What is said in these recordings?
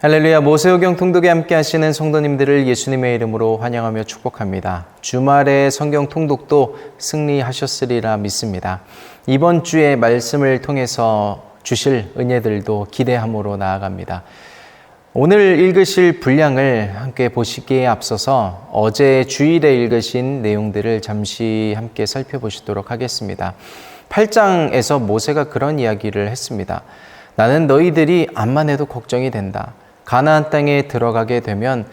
할렐루야. 모세오경 통독에 함께 하시는 성도님들을 예수님의 이름으로 환영하며 축복합니다. 주말의 성경 통독도 승리하셨으리라 믿습니다. 이번 주의 말씀을 통해서 주실 은혜들도 기대함으로 나아갑니다. 오늘 읽으실 분량을 함께 보시기에 앞서서 어제 주일에 읽으신 내용들을 잠시 함께 살펴보시도록 하겠습니다. 8장에서 모세가 그런 이야기를 했습니다. 나는 너희들이 암만 해도 걱정이 된다. 가나안 땅에 들어가게 되면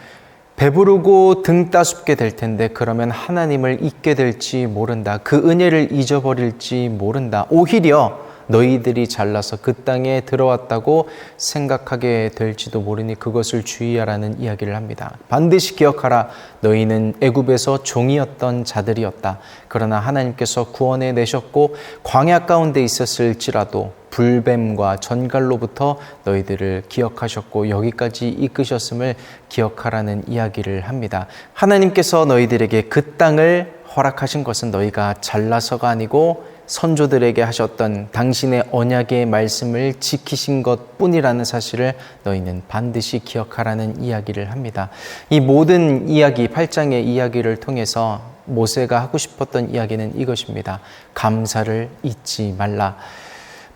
배부르고 등 따숩게 될 텐데 그러면 하나님을 잊게 될지 모른다. 그 은혜를 잊어버릴지 모른다. 오히려 너희들이 잘나서 그 땅에 들어왔다고 생각하게 될지도 모르니 그것을 주의하라는 이야기를 합니다. 반드시 기억하라. 너희는 애굽에서 종이었던 자들이었다. 그러나 하나님께서 구원해 내셨고 광야 가운데 있었을지라도 불뱀과 전갈로부터 너희들을 기억하셨고 여기까지 이끄셨음을 기억하라는 이야기를 합니다. 하나님께서 너희들에게 그 땅을 허락하신 것은 너희가 잘나서가 아니고 선조들에게 하셨던 당신의 언약의 말씀을 지키신 것뿐이라는 사실을 너희는 반드시 기억하라는 이야기를 합니다. 이 모든 이야기, 8장의 이야기를 통해서 모세가 하고 싶었던 이야기는 이것입니다. 감사를 잊지 말라.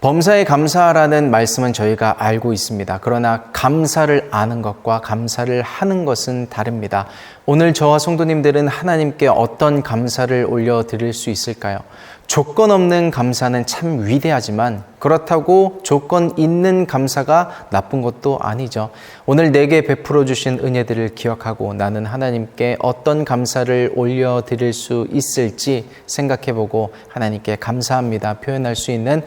범사에 감사하라는 말씀은 저희가 알고 있습니다. 그러나 감사를 아는 것과 감사를 하는 것은 다릅니다. 오늘 저와 성도님들은 하나님께 어떤 감사를 올려드릴 수 있을까요? 조건 없는 감사는 참 위대하지만 그렇다고 조건 있는 감사가 나쁜 것도 아니죠. 오늘 내게 베풀어 주신 은혜들을 기억하고 나는 하나님께 어떤 감사를 올려드릴 수 있을지 생각해보고 하나님께 감사합니다 표현할 수 있는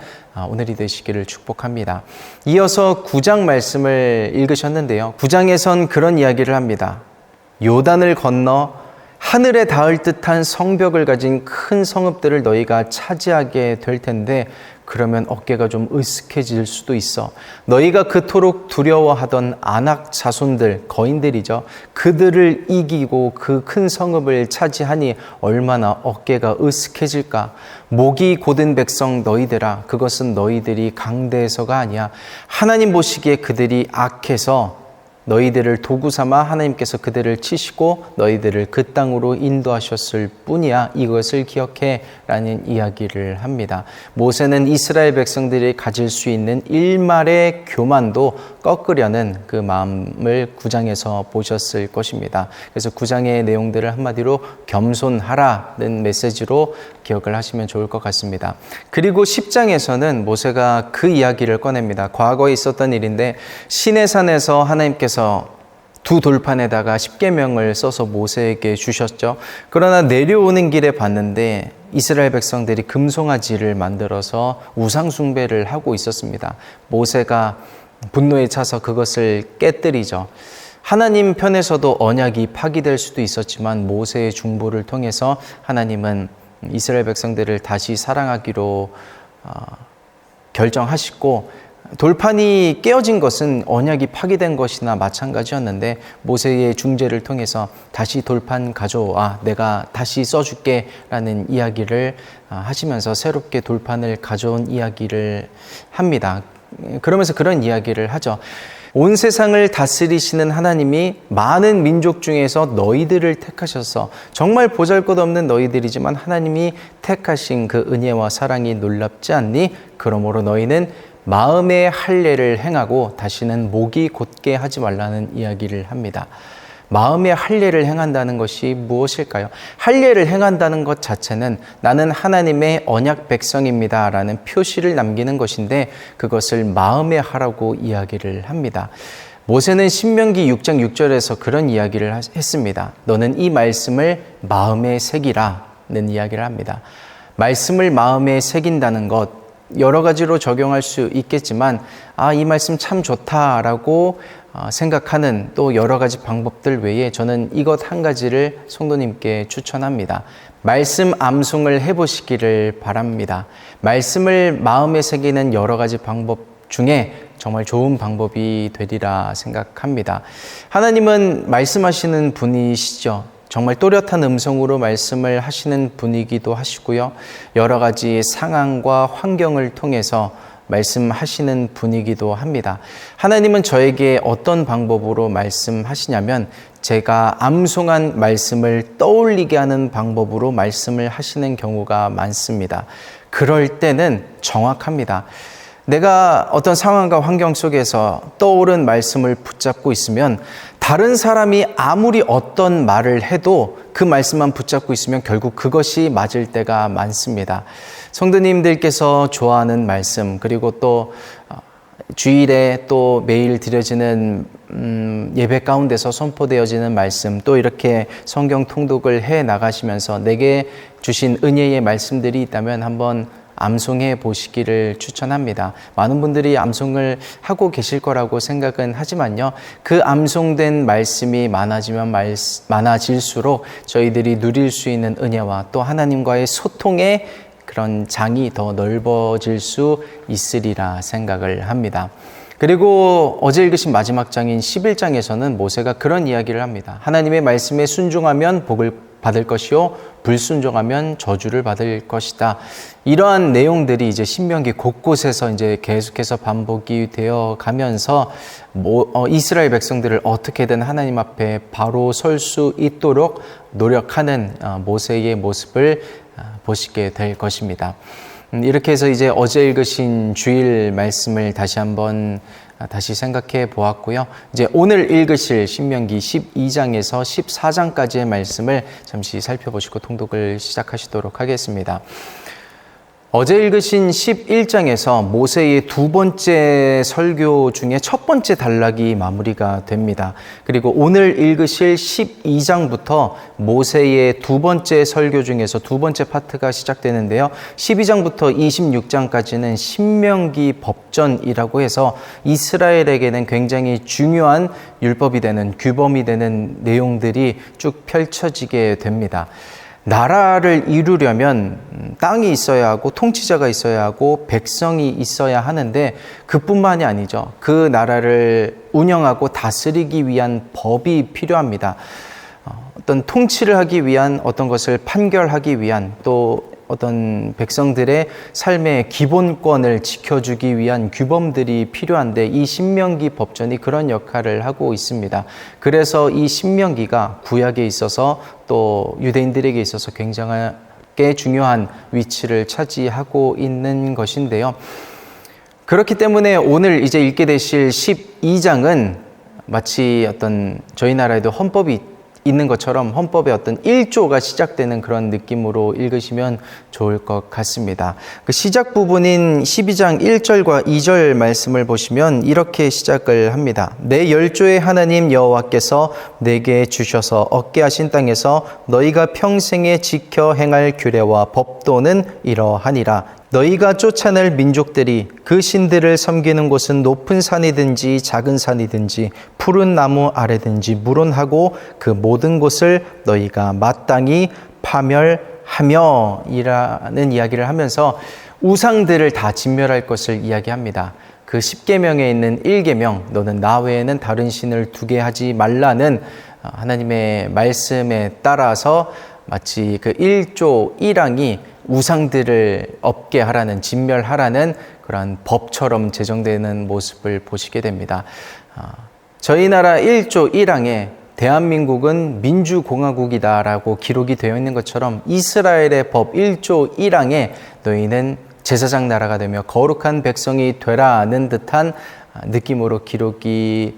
오늘이 되시기를 축복합니다. 이어서 9장 말씀을 읽으셨는데요. 9장에선 그런 이야기를 합니다. 요단을 건너 하늘에 닿을 듯한 성벽을 가진 큰 성읍들을 너희가 차지하게 될 텐데 그러면 어깨가 좀 으쓱해질 수도 있어. 너희가 그토록 두려워하던 아낙 자손들, 거인들이죠. 그들을 이기고 그 큰 성읍을 차지하니 얼마나 어깨가 으쓱해질까. 목이 곧은 백성 너희들아, 그것은 너희들이 강대해서가 아니야. 하나님 보시기에 그들이 악해서 너희들을 도구 삼아 하나님께서 그들을 치시고 너희들을 그 땅으로 인도하셨을 뿐이야. 이것을 기억해 라는 이야기를 합니다. 모세는 이스라엘 백성들이 가질 수 있는 일말의 교만도 꺾으려는 그 마음을 9장에서 보셨을 것입니다. 그래서 9장의 내용들을 한마디로 겸손하라는 메시지로 기억을 하시면 좋을 것 같습니다. 그리고 10장에서는 모세가 그 이야기를 꺼냅니다. 과거에 있었던 일인데 시내산에서 하나님께서 두 돌판에다가 십계명을 써서 모세에게 주셨죠. 그러나 내려오는 길에 봤는데 이스라엘 백성들이 금송아지를 만들어서 우상 숭배를 하고 있었습니다. 모세가 분노에 차서 그것을 깨뜨리죠. 하나님 편에서도 언약이 파기될 수도 있었지만 모세의 중보를 통해서 하나님은 이스라엘 백성들을 다시 사랑하기로 결정하시고 돌판이 깨어진 것은 언약이 파기된 것이나 마찬가지였는데 모세의 중재를 통해서 다시 돌판 가져와 내가 다시 써줄게 라는 이야기를 하시면서 새롭게 돌판을 가져온 이야기를 합니다. 그러면서 그런 이야기를 하죠. 온 세상을 다스리시는 하나님이 많은 민족 중에서 너희들을 택하셔서 정말 보잘것없는 너희들이지만 하나님이 택하신 그 은혜와 사랑이 놀랍지 않니? 그러므로 너희는 마음의 할례를 행하고 다시는 목이 곧게 하지 말라는 이야기를 합니다. 마음의 할례를 행한다는 것이 무엇일까요? 할례를 행한다는 것 자체는 나는 하나님의 언약 백성입니다 라는 표시를 남기는 것인데 그것을 마음에 하라고 이야기를 합니다. 모세는 신명기 6장 6절에서 그런 이야기를 했습니다. 너는 이 말씀을 마음에 새기라는 이야기를 합니다. 말씀을 마음에 새긴다는 것 여러 가지로 적용할 수 있겠지만 이 말씀 참 좋다라고 생각하는 또 여러 가지 방법들 외에 저는 이것 한 가지를 성도님께 추천합니다. 말씀 암송을 해보시기를 바랍니다. 말씀을 마음에 새기는 여러 가지 방법 중에 정말 좋은 방법이 되리라 생각합니다. 하나님은 말씀하시는 분이시죠. 정말 또렷한 음성으로 말씀을 하시는 분이기도 하시고요. 여러 가지 상황과 환경을 통해서 말씀하시는 분이기도 합니다. 하나님은 저에게 어떤 방법으로 말씀하시냐면 제가 암송한 말씀을 떠올리게 하는 방법으로 말씀을 하시는 경우가 많습니다. 그럴 때는 정확합니다. 내가 어떤 상황과 환경 속에서 떠오른 말씀을 붙잡고 있으면 다른 사람이 아무리 어떤 말을 해도 그 말씀만 붙잡고 있으면 결국 그것이 맞을 때가 많습니다. 성도님들께서 좋아하는 말씀, 그리고 또 주일에 또 매일 드려지는 예배 가운데서 선포되어지는 말씀, 또 이렇게 성경 통독을 해 나가시면서 내게 주신 은혜의 말씀들이 있다면 한번 암송해 보시기를 추천합니다. 많은 분들이 암송을 하고 계실 거라고 생각은 하지만요, 그 암송된 말씀이 많아지면 많아질수록 저희들이 누릴 수 있는 은혜와 또 하나님과의 소통의 그런 장이 더 넓어질 수 있으리라 생각을 합니다. 그리고 어제 읽으신 마지막 장인 11장에서는 모세가 그런 이야기를 합니다. 하나님의 말씀에 순종하면 복을 받을 것이요 불순종하면 저주를 받을 것이다. 이러한 내용들이 이제 신명기 곳곳에서 이제 계속해서 반복이 되어 가면서 이스라엘 백성들을 어떻게든 하나님 앞에 바로 설 수 있도록 노력하는 모세의 모습을 보시게 될 것입니다. 이렇게 해서 이제 어제 읽으신 주일 말씀을 다시 생각해 보았고요. 이제 오늘 읽으실 신명기 12장에서 14장까지의 말씀을 잠시 살펴보시고 통독을 시작하시도록 하겠습니다. 어제 읽으신 11장에서 모세의 두 번째 설교 중에 첫 번째 단락이 마무리가 됩니다. 그리고 오늘 읽으실 12장부터 모세의 두 번째 설교 중에서 두 번째 파트가 시작되는데요. 12장부터 26장까지는 신명기 법전이라고 해서 이스라엘에게는 굉장히 중요한 율법이 되는, 규범이 되는 내용들이 쭉 펼쳐지게 됩니다. 나라를 이루려면 땅이 있어야 하고 통치자가 있어야 하고 백성이 있어야 하는데 그뿐만이 아니죠. 그 나라를 운영하고 다스리기 위한 법이 필요합니다. 어떤 통치를 하기 위한, 어떤 것을 판결하기 위한, 또 어떤 백성들의 삶의 기본권을 지켜주기 위한 규범들이 필요한데 이 신명기 법전이 그런 역할을 하고 있습니다. 그래서 이 신명기가 구약에 있어서 또 유대인들에게 있어서 굉장하게 중요한 위치를 차지하고 있는 것인데요. 그렇기 때문에 오늘 이제 읽게 되실 12장은 마치 어떤 저희 나라에도 헌법이 있는 것처럼 헌법의 어떤 1조가 시작되는 그런 느낌으로 읽으시면 좋을 것 같습니다. 그 시작 부분인 12장 1절과 2절 말씀을 보시면 이렇게 시작을 합니다. 내 열조의 하나님 여호와께서 내게 주셔서 얻게 하신 땅에서 너희가 평생에 지켜 행할 규례와 법도는 이러하니라. 너희가 쫓아낼 민족들이 그 신들을 섬기는 곳은 높은 산이든지 작은 산이든지 푸른 나무 아래든지 무론하고 그 모든 곳을 너희가 마땅히 파멸하며 이라는 이야기를 하면서 우상들을 다 진멸할 것을 이야기합니다. 그 10계명에 있는 1계명, 너는 나 외에는 다른 신을 두게 하지 말라는 하나님의 말씀에 따라서 마치 그 1조 1항이 우상들을 없게 하라는, 진멸하라는 그런 법처럼 제정되는 모습을 보시게 됩니다. 저희 나라 1조 1항에 대한민국은 민주공화국이다라고 기록이 되어 있는 것처럼 이스라엘의 법 1조 1항에 너희는 제사장 나라가 되며 거룩한 백성이 되라는 듯한 느낌으로 기록이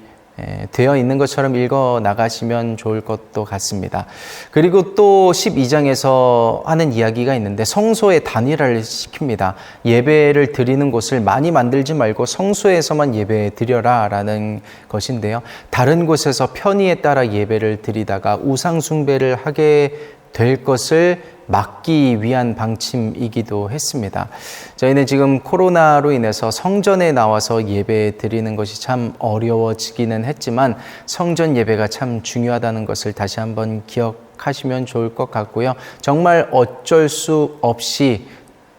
되어 있는 것처럼 읽어 나가시면 좋을 것도 같습니다. 그리고 또 12장에서 하는 이야기가 있는데 성소의 단일화를 시킵니다. 예배를 드리는 곳을 많이 만들지 말고 성소에서만 예배 드려라 라는 것인데요. 다른 곳에서 편의에 따라 예배를 드리다가 우상 숭배를 하게 될 것을 막기 위한 방침이기도 했습니다. 저희는 지금 코로나로 인해서 성전에 나와서 예배 드리는 것이 참 어려워지기는 했지만 성전 예배가 참 중요하다는 것을 다시 한번 기억하시면 좋을 것 같고요. 정말 어쩔 수 없이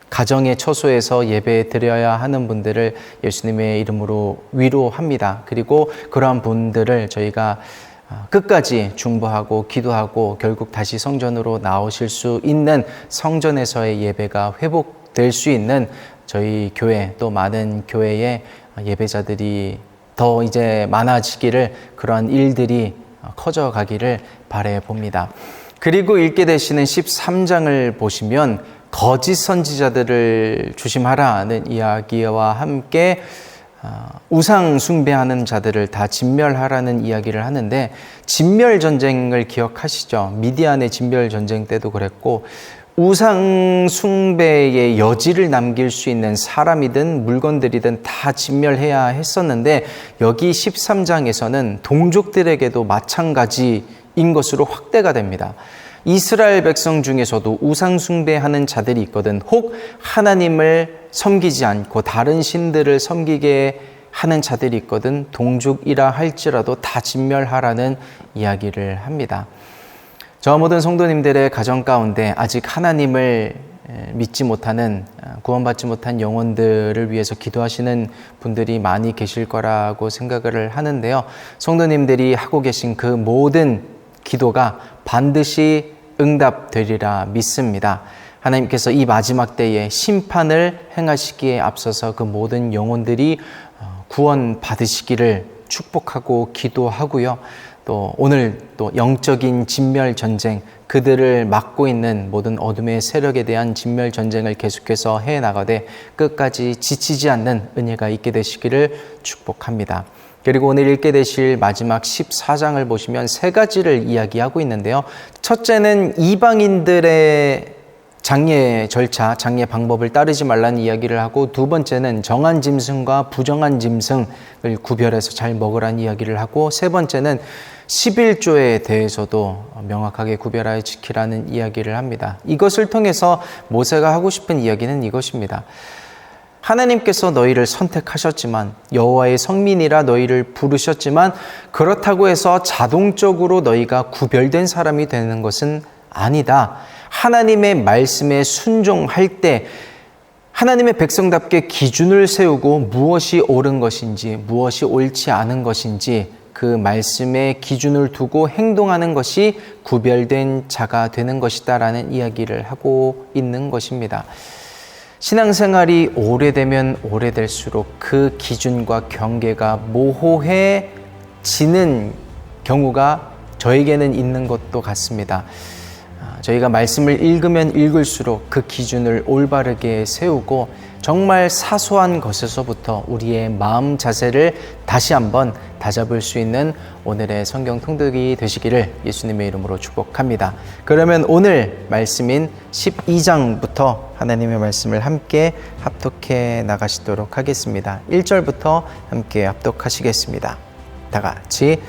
가정의 처소에서 예배 드려야 하는 분들을 예수님의 이름으로 위로합니다. 그리고 그러한 분들을 저희가 끝까지 중보하고 기도하고 결국 다시 성전으로 나오실 수 있는 성전에서의 예배가 회복될 수 있는 저희 교회 또 많은 교회의 예배자들이 더 이제 많아지기를, 그러한 일들이 커져가기를 바라해 봅니다. 그리고 읽게 되시는 13장을 보시면 거짓 선지자들을 조심하라는 이야기와 함께 우상 숭배하는 자들을 다 진멸하라는 이야기를 하는데, 진멸 전쟁을 기억하시죠? 미디안의 진멸 전쟁 때도 그랬고, 우상 숭배의 여지를 남길 수 있는 사람이든 물건들이든 다 진멸해야 했었는데, 여기 13장에서는 동족들에게도 마찬가지인 것으로 확대가 됩니다. 이스라엘 백성 중에서도 우상 숭배하는 자들이 있거든, 혹 하나님을 섬기지 않고 다른 신들을 섬기게 하는 자들이 있거든, 동족이라 할지라도 다 진멸하라는 이야기를 합니다. 저와 모든 성도님들의 가정 가운데 아직 하나님을 믿지 못하는, 구원받지 못한 영혼들을 위해서 기도하시는 분들이 많이 계실 거라고 생각을 하는데요. 성도님들이 하고 계신 그 모든 기도가 반드시 응답되리라 믿습니다. 하나님께서 이 마지막 때에 심판을 행하시기에 앞서서 그 모든 영혼들이 구원받으시기를 축복하고 기도하고요. 또 오늘 또 영적인 진멸 전쟁, 그들을 막고 있는 모든 어둠의 세력에 대한 진멸 전쟁을 계속해서 해나가되 끝까지 지치지 않는 은혜가 있게 되시기를 축복합니다. 그리고 오늘 읽게 되실 마지막 14장을 보시면 세 가지를 이야기하고 있는데요. 첫째는 이방인들의 장례 절차, 장례 방법을 따르지 말라는 이야기를 하고, 두 번째는 정한 짐승과 부정한 짐승을 구별해서 잘 먹으라는 이야기를 하고, 세 번째는 11조에 대해서도 명확하게 구별하여 지키라는 이야기를 합니다. 이것을 통해서 모세가 하고 싶은 이야기는 이것입니다. 하나님께서 너희를 선택하셨지만, 여호와의 성민이라 너희를 부르셨지만, 그렇다고 해서 자동적으로 너희가 구별된 사람이 되는 것은 아니다. 하나님의 말씀에 순종할 때 하나님의 백성답게 기준을 세우고 무엇이 옳은 것인지, 무엇이 옳지 않은 것인지 그 말씀에 기준을 두고 행동하는 것이 구별된 자가 되는 것이다 라는 이야기를 하고 있는 것입니다. 신앙생활이 오래되면 오래될수록 그 기준과 경계가 모호해지는 경우가 저에게는 있는 것도 같습니다. 저희가 말씀을 읽으면 읽을수록 그 기준을 올바르게 세우고 정말 사소한 것에서부터 우리의 마음 자세를 다시 한번 다잡을 수 있는 오늘의 성경 통독이 되시기를 예수님의 이름으로 축복합니다. 그러면 오늘 말씀인 12장부터 하나님의 말씀을 함께 합독해 나가시도록 하겠습니다. 1절부터 함께 합독하시겠습니다. 다 같이.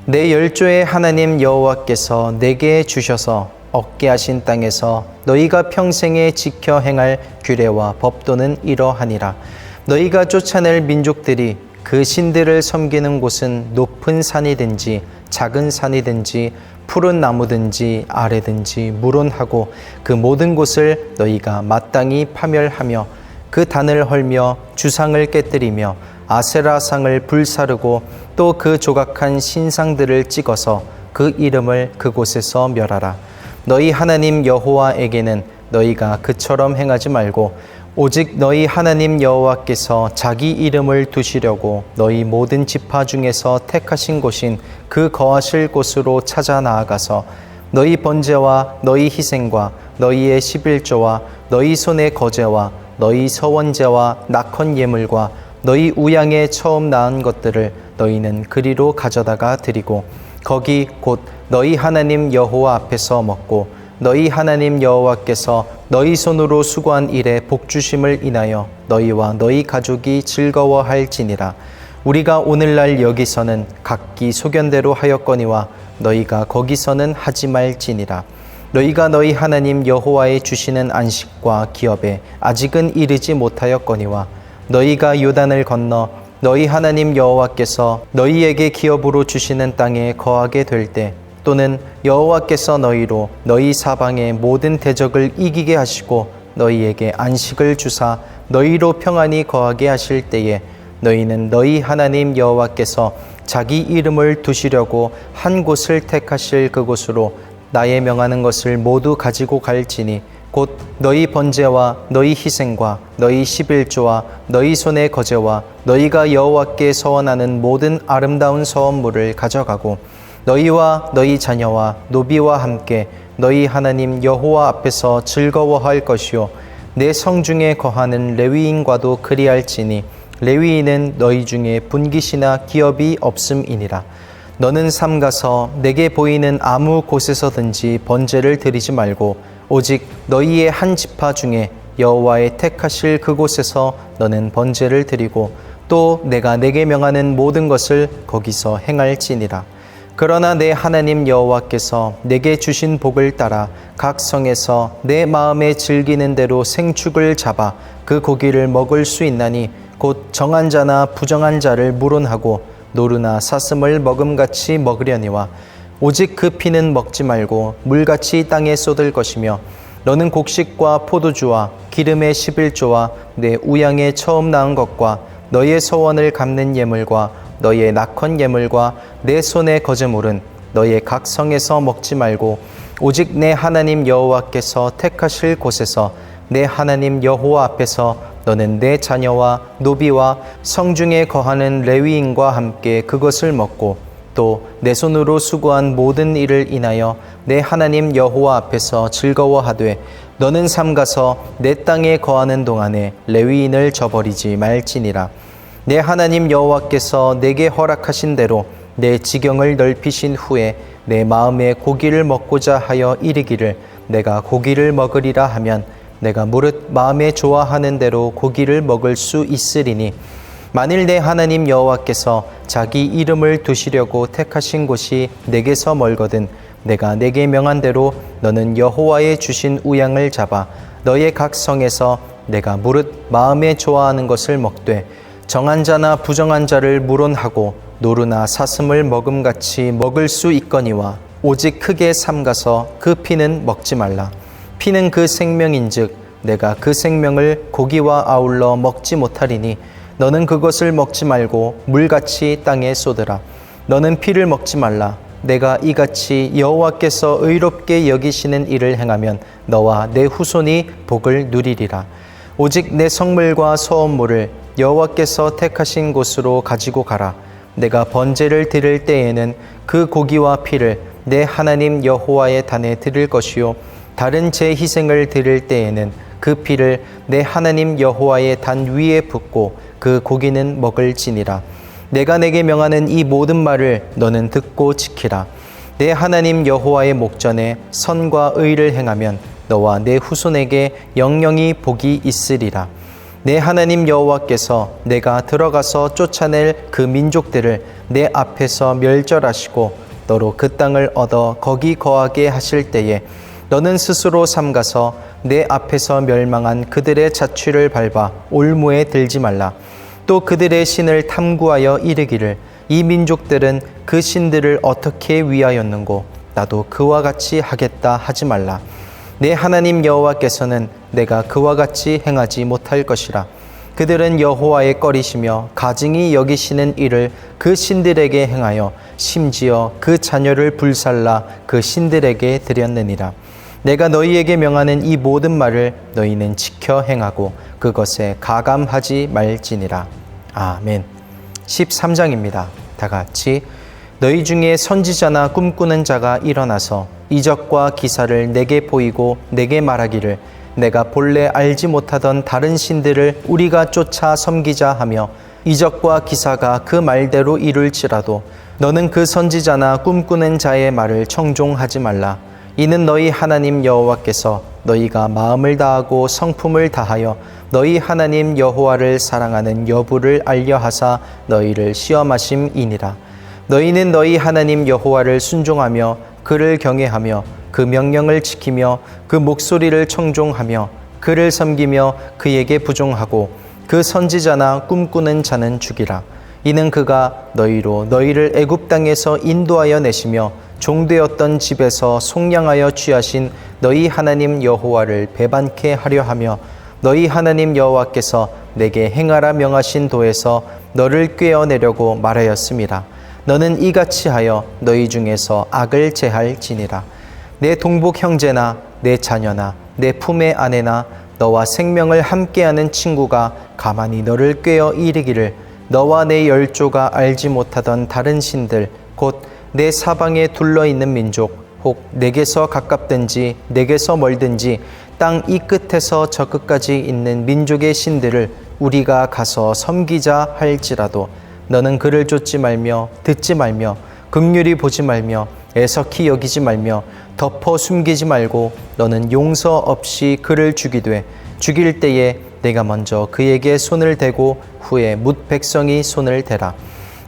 내 열조의 하나님 여호와께서 내게 주셔서 얻게 하신 땅에서 너희가 평생에 지켜 행할 규례와 법도는 이러하니라. 너희가 쫓아낼 민족들이 그 신들을 섬기는 곳은 높은 산이든지 작은 산이든지 푸른 나무든지 아래든지 무론하고 그 모든 곳을 너희가 마땅히 파멸하며 그 단을 헐며 주상을 깨뜨리며 아세라상을 불사르고 또 그 조각한 신상들을 찍어서 그 이름을 그곳에서 멸하라. 너희 하나님 여호와에게는 너희가 그처럼 행하지 말고 오직 너희 하나님 여호와께서 자기 이름을 두시려고 너희 모든 지파 중에서 택하신 곳인 그 거하실 곳으로 찾아 나아가서 너희 번제와 너희 희생과 너희의 11조와 너희 손의 거제와 너희 서원제와 낙헌 예물과 너희 우양에 처음 낳은 것들을 너희는 그리로 가져다가 드리고 거기 곧 너희 하나님 여호와 앞에서 먹고 너희 하나님 여호와께서 너희 손으로 수고한 일에 복주심을 인하여 너희와 너희 가족이 즐거워할지니라. 우리가 오늘날 여기서는 각기 소견대로 하였거니와 너희가 거기서는 하지 말지니라. 너희가 너희 하나님 여호와의 주시는 안식과 기업에 아직은 이르지 못하였거니와 너희가 요단을 건너 너희 하나님 여호와께서 너희에게 기업으로 주시는 땅에 거하게 될 때 또는 여호와께서 너희로 너희 사방의 모든 대적을 이기게 하시고 너희에게 안식을 주사 너희로 평안히 거하게 하실 때에 너희는 너희 하나님 여호와께서 자기 이름을 두시려고 한 곳을 택하실 그곳으로 나의 명하는 것을 모두 가지고 갈지니 곧 너희 번제와 너희 희생과 너희 십일조와 너희 손의 거제와 너희가 여호와께 서원하는 모든 아름다운 서원물을 가져가고 너희와 너희 자녀와 노비와 함께 너희 하나님 여호와 앞에서 즐거워할 것이요 내 성중에 거하는 레위인과도 그리할지니 레위인은 너희 중에 분깃이나 기업이 없음이니라. 너는 삼가서 내게 보이는 아무 곳에서든지 번제를 드리지 말고 오직 너희의 한 지파 중에 여호와의 택하실 그곳에서 너는 번제를 드리고 또 내가 내게 명하는 모든 것을 거기서 행할지니라. 그러나 내 하나님 여호와께서 내게 주신 복을 따라 각 성에서 내 마음에 즐기는 대로 생축을 잡아 그 고기를 먹을 수 있나니 곧 정한 자나 부정한 자를 물론하고 노루나 사슴을 먹음같이 먹으려니와 오직 그 피는 먹지 말고 물같이 땅에 쏟을 것이며 너는 곡식과 포도주와 기름의 11조와 내 우양의 처음 낳은 것과 너의 소원을 갚는 예물과 너의 낙헌 예물과 내 손의 거제물은 너의 각 성에서 먹지 말고 오직 내 하나님 여호와께서 택하실 곳에서 내 하나님 여호와 앞에서 너는 내 자녀와 노비와 성중에 거하는 레위인과 함께 그것을 먹고 또 내 손으로 수고한 모든 일을 인하여 내 하나님 여호와 앞에서 즐거워하되 너는 삼가서 내 땅에 거하는 동안에 레위인을 저버리지 말지니라. 내 하나님 여호와께서 내게 허락하신 대로 내 지경을 넓히신 후에 내 마음에 고기를 먹고자 하여 이르기를 내가 고기를 먹으리라 하면 내가 무릇 마음에 좋아하는 대로 고기를 먹을 수 있으리니 만일 내 하나님 여호와께서 자기 이름을 두시려고 택하신 곳이 내게서 멀거든 내가 내게 명한 대로 너는 여호와의 주신 우양을 잡아 너의 각 성에서 내가 무릇 마음에 좋아하는 것을 먹되 정한 자나 부정한 자를 물론하고 노루나 사슴을 먹음같이 먹을 수 있거니와 오직 크게 삼가서 그 피는 먹지 말라. 피는 그 생명인즉 내가 그 생명을 고기와 아울러 먹지 못하리니 너는 그것을 먹지 말고 물같이 땅에 쏟으라. 너는 피를 먹지 말라. 내가 이같이 여호와께서 의롭게 여기시는 일을 행하면 너와 내 후손이 복을 누리리라. 오직 내 성물과 소원물을 여호와께서 택하신 곳으로 가지고 가라. 내가 번제를 드릴 때에는 그 고기와 피를 내 하나님 여호와의 단에 드릴 것이요 다른 제 희생을 드릴 때에는 그 피를 내 하나님 여호와의 단 위에 붓고 그 고기는 먹을지니라. 내가 내게 명하는 이 모든 말을 너는 듣고 지키라. 내 하나님 여호와의 목전에 선과 의를 행하면 너와 내 후손에게 영영이 복이 있으리라. 내 하나님 여호와께서 내가 들어가서 쫓아낼 그 민족들을 내 앞에서 멸절하시고 너로 그 땅을 얻어 거기 거하게 하실 때에 너는 스스로 삼가서 내 앞에서 멸망한 그들의 자취를 밟아 올무에 들지 말라. 또 그들의 신을 탐구하여 이르기를 이 민족들은 그 신들을 어떻게 위하였는고 나도 그와 같이 하겠다 하지 말라. 내 하나님 여호와께서는 내가 그와 같이 행하지 못할 것이라. 그들은 여호와의 꺼리시며 가증히 여기시는 일을 그 신들에게 행하여 심지어 그 자녀를 불살라 그 신들에게 드렸느니라. 내가 너희에게 명하는 이 모든 말을 너희는 지켜 행하고 그것에 가감하지 말지니라. 아멘. 13장입니다. 다 같이 너희 중에 선지자나 꿈꾸는 자가 일어나서 이적과 기사를 내게 보이고 내게 말하기를 내가 본래 알지 못하던 다른 신들을 우리가 쫓아 섬기자 하며 이적과 기사가 그 말대로 이룰지라도 너는 그 선지자나 꿈꾸는 자의 말을 청종하지 말라. 이는 너희 하나님 여호와께서 너희가 마음을 다하고 성품을 다하여 너희 하나님 여호와를 사랑하는 여부를 알려하사 너희를 시험하심이니라. 너희는 너희 하나님 여호와를 순종하며 그를 경외하며 그 명령을 지키며 그 목소리를 청종하며 그를 섬기며 그에게 부종하고 그 선지자나 꿈꾸는 자는 죽이라. 이는 그가 너희로 너희를 애굽 땅에서 인도하여 내시며 종되었던 집에서 속량하여 취하신 너희 하나님 여호와를 배반케 하려 하며 너희 하나님 여호와께서 내게 행하라 명하신 도에서 너를 꿰어내려고 말하였음이라. 너는 이같이 하여 너희 중에서 악을 제할지니라. 내 동복 형제나 내 자녀나 내 품의 아내나 너와 생명을 함께하는 친구가 가만히 너를 꾀어 이르기를 너와 내 열조가 알지 못하던 다른 신들 곧 내 사방에 둘러있는 민족 혹 내게서 가깝든지 내게서 멀든지 땅 이 끝에서 저 끝까지 있는 민족의 신들을 우리가 가서 섬기자 할지라도 너는 그를 쫓지 말며 듣지 말며 긍휼히 보지 말며 애석히 여기지 말며 덮어 숨기지 말고 너는 용서 없이 그를 죽이되 죽일 때에 내가 먼저 그에게 손을 대고 후에 뭇 백성이 손을 대라.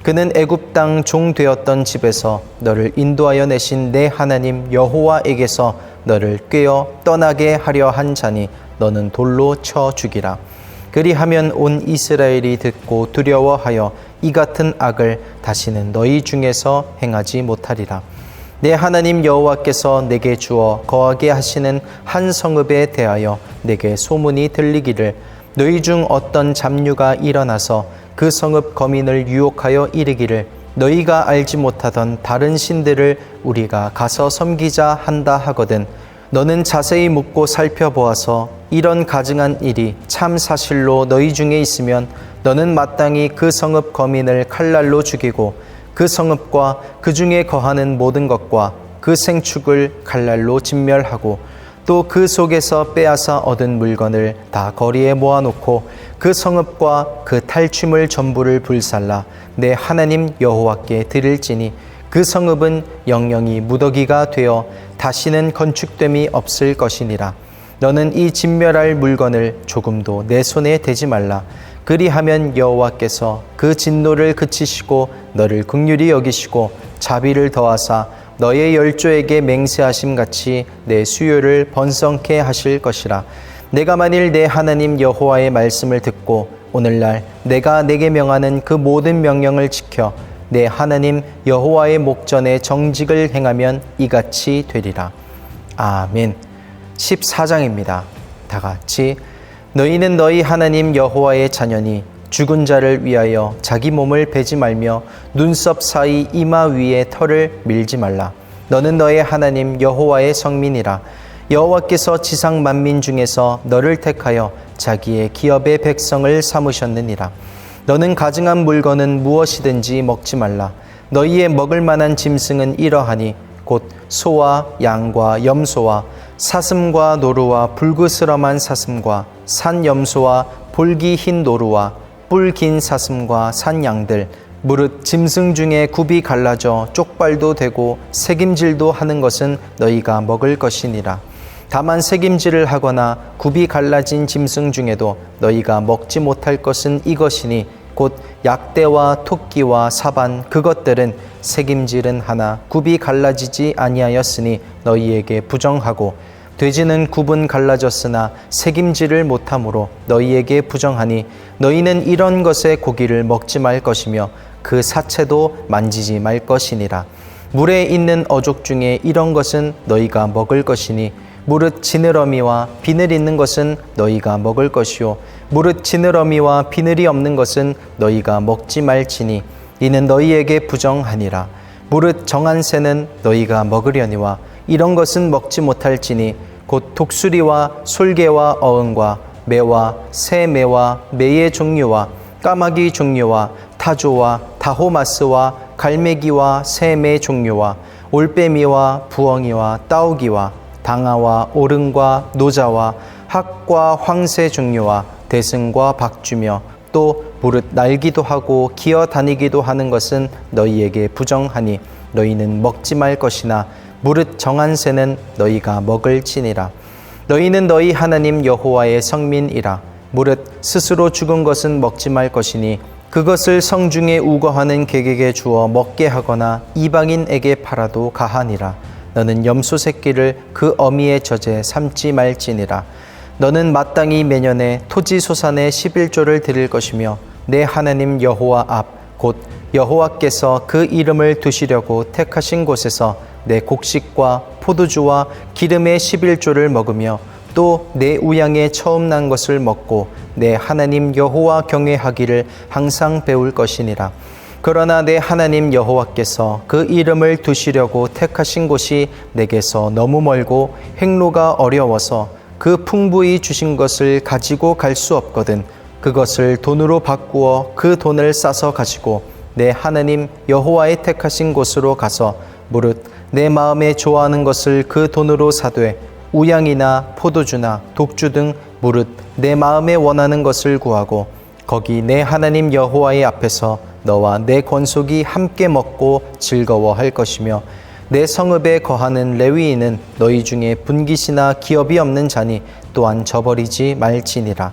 그는 애굽 땅 종 되었던 집에서 너를 인도하여 내신 내 하나님 여호와에게서 너를 꾀어 떠나게 하려 한 자니 너는 돌로 쳐 죽이라. 그리하면 온 이스라엘이 듣고 두려워하여 이 같은 악을 다시는 너희 중에서 행하지 못하리라. 내 하나님 여호와께서 내게 주어 거하게 하시는 한 성읍에 대하여 내게 소문이 들리기를 너희 중 어떤 잡류가 일어나서 그 성읍 거민을 유혹하여 이르기를 너희가 알지 못하던 다른 신들을 우리가 가서 섬기자 한다 하거든 너는 자세히 묻고 살펴보아서 이런 가증한 일이 참 사실로 너희 중에 있으면 너는 마땅히 그 성읍 거민을 칼날로 죽이고 그 성읍과 그 중에 거하는 모든 것과 그 생축을 칼날로 진멸하고 또 그 속에서 빼앗아 얻은 물건을 다 거리에 모아놓고 그 성읍과 그 탈취물 전부를 불살라 내 하나님 여호와께 드릴지니 그 성읍은 영영이 무더기가 되어 다시는 건축됨이 없을 것이니라. 너는 이 진멸할 물건을 조금도 내 손에 대지 말라. 그리하면 여호와께서 그 진노를 그치시고 너를 긍휼히 여기시고 자비를 더하사 너의 열조에게 맹세하심 같이 내 수요를 번성케 하실 것이라. 내가 만일 내 하나님 여호와의 말씀을 듣고 오늘날 내가 내게 명하는 그 모든 명령을 지켜 내 하나님 여호와의 목전에 정직을 행하면 이같이 되리라. 아멘. 14장입니다. 다 같이 너희는 너희 하나님 여호와의 자녀니 죽은 자를 위하여 자기 몸을 베지 말며 눈썹 사이 이마 위에 털을 밀지 말라. 너는 너의 하나님 여호와의 성민이라. 여호와께서 지상 만민 중에서 너를 택하여 자기의 기업의 백성을 삼으셨느니라. 너는 가증한 물건은 무엇이든지 먹지 말라. 너희의 먹을 만한 짐승은 이러하니 곧 소와 양과 염소와 사슴과 노루와 불그스럼한 사슴과 산 염소와 볼기 흰 노루와 뿔 긴 사슴과 산 양들 무릇 짐승 중에 굽이 갈라져 쪽발도 되고 새김질도 하는 것은 너희가 먹을 것이니라. 다만 새김질을 하거나 굽이 갈라진 짐승 중에도 너희가 먹지 못할 것은 이것이니 곧 약대와 토끼와 사반 그것들은 새김질은 하나 굽이 갈라지지 아니하였으니 너희에게 부정하고 돼지는 굽은 갈라졌으나 새김질을 못하므로 너희에게 부정하니 너희는 이런 것의 고기를 먹지 말 것이며 그 사체도 만지지 말 것이니라. 물에 있는 어족 중에 이런 것은 너희가 먹을 것이니 무릇 지느러미와 비늘 있는 것은 너희가 먹을 것이요 무릇 지느러미와 비늘이 없는 것은 너희가 먹지 말지니 이는 너희에게 부정하니라. 무릇 정한 새는 너희가 먹으려니와 이런 것은 먹지 못할지니 곧 독수리와 솔개와 어흥과 매와 새매와 매의 종류와 까마귀 종류와 타조와 다호마스와 갈매기와 새매 종류와 올빼미와 부엉이와 따오기와 당아와 오름과 노자와 학과 황새 종류와 대승과 박주며 또 무릇 날기도 하고 기어 다니기도 하는 것은 너희에게 부정하니 너희는 먹지 말 것이나 무릇 정한 새는 너희가 먹을지니라. 너희는 너희 하나님 여호와의 성민이라. 무릇 스스로 죽은 것은 먹지 말 것이니 그것을 성중에 우거하는 객에게 주어 먹게 하거나 이방인에게 팔아도 가하니라. 너는 염소 새끼를 그 어미의 젖에 삼지 말지니라. 너는 마땅히 매년에 토지 소산의 11조를 드릴 것이며 내 하나님 여호와 앞 곧 여호와께서 그 이름을 두시려고 택하신 곳에서 내 곡식과 포도주와 기름의 11조를 먹으며 또 내 우양에 처음 난 것을 먹고 내 하나님 여호와 경외하기를 항상 배울 것이니라. 그러나 내 하나님 여호와께서 그 이름을 두시려고 택하신 곳이 내게서 너무 멀고 행로가 어려워서 그 풍부히 주신 것을 가지고 갈 수 없거든 그것을 돈으로 바꾸어 그 돈을 싸서 가지고 내 하나님 여호와의 택하신 곳으로 가서 무릇 내 마음에 좋아하는 것을 그 돈으로 사되 우양이나 포도주나 독주 등 무릇 내 마음에 원하는 것을 구하고 거기 내 하나님 여호와의 앞에서 너와 내 권속이 함께 먹고 즐거워할 것이며 내 성읍에 거하는 레위인은 너희 중에 분깃이나 기업이 없는 자니 또한 저버리지 말지니라.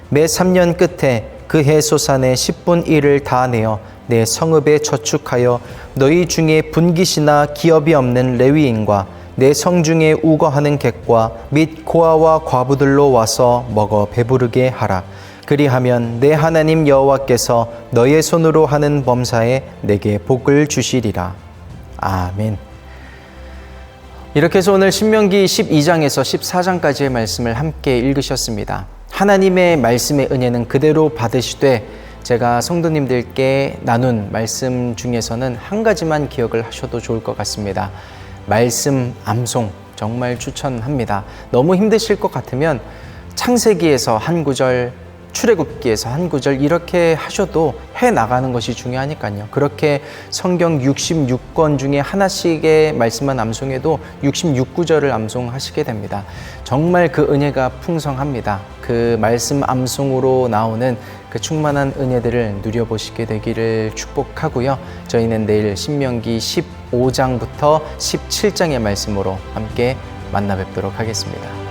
매 3년 끝에 그 해 소산의 10분 1을 다 내어 내 성읍에 저축하여 너희 중에 분깃이나 기업이 없는 레위인과 내 성중에 우거하는 객과 및 고아와 과부들로 와서 먹어 배부르게 하라. 그리하면 내 하나님 여호와께서 너의 손으로 하는 범사에 내게 복을 주시리라. 아멘. 이렇게 해서 오늘 신명기 12장에서 14장까지의 말씀을 함께 읽으셨습니다. 하나님의 말씀의 은혜는 그대로 받으시되 제가 성도님들께 나눈 말씀 중에서는 한 가지만 기억을 하셔도 좋을 것 같습니다. 말씀 암송 정말 추천합니다. 너무 힘드실 것 같으면 창세기에서 한 구절, 출애굽기에서 한 구절 이렇게 하셔도 해나가는 것이 중요하니까요. 그렇게 성경 66권 중에 하나씩의 말씀만 암송해도 66구절을 암송하시게 됩니다. 정말 그 은혜가 풍성합니다. 그 말씀 암송으로 나오는 그 충만한 은혜들을 누려보시게 되기를 축복하고요. 저희는 내일 신명기 15장부터 17장의 말씀으로 함께 만나 뵙도록 하겠습니다.